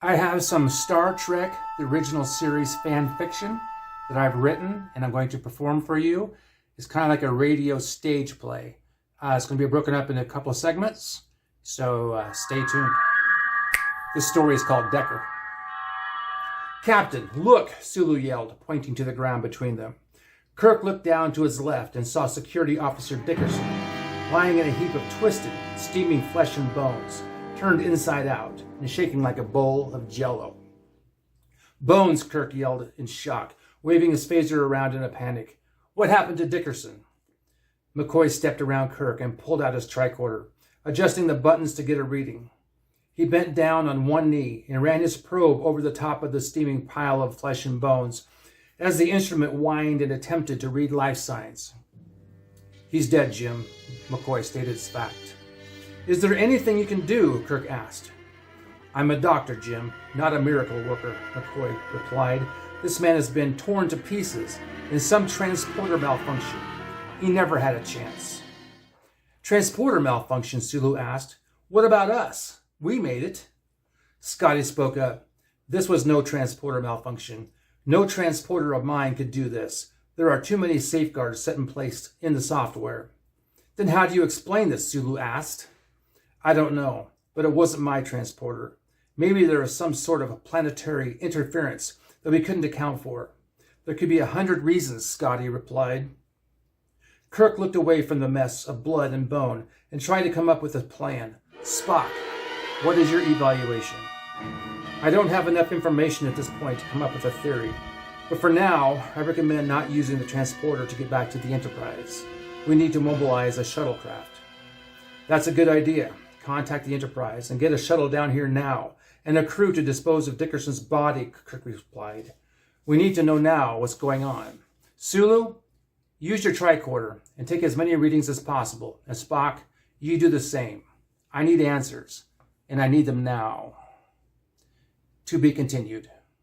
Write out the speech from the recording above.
I have some Star Trek, the original series fan fiction that I've written and I'm going to perform for you. It's kind of like a radio stage play. It's going to be broken up into a couple of segments, so stay tuned. This story is called Decker. "Captain, look," Sulu yelled, pointing to the ground between them. Kirk looked down to his left and saw Security Officer Dickerson lying in a heap of twisted, steaming flesh and bones, turned inside out and shaking like a bowl of jello. "Bones," Kirk yelled in shock, waving his phaser around in a panic. "What happened to Dickerson?" McCoy stepped around Kirk and pulled out his tricorder, adjusting the buttons to get a reading. He bent down on one knee and ran his probe over the top of the steaming pile of flesh and bones as the instrument whined and attempted to read life signs. "He's dead, Jim," McCoy stated as fact. "Is there anything you can do?" Kirk asked. "I'm a doctor, Jim, not a miracle worker," McCoy replied. "This man has been torn to pieces in some transporter malfunction. He never had a chance." "Transporter malfunction?" Sulu asked. "What about us? We made it." Scotty spoke up. "This was no transporter malfunction. No transporter of mine could do this. There are too many safeguards set in place in the software." "Then how do you explain this?" Sulu asked. "I don't know, but it wasn't my transporter. Maybe there is some sort of planetary interference that we couldn't account for. There could be 100 reasons," Scotty replied. Kirk looked away from the mess of blood and bone and tried to come up with a plan. "Spock, what is your evaluation?" "I don't have enough information at this point to come up with a theory. But for now, I recommend not using the transporter to get back to the Enterprise. We need to mobilize a shuttlecraft." "That's a good idea. Contact the Enterprise and get a shuttle down here now and a crew to dispose of Dickerson's body," Kirk replied. "We need to know now what's going on. Sulu, use your tricorder and take as many readings as possible. And Spock, you do the same. I need answers, and I need them now." To be continued.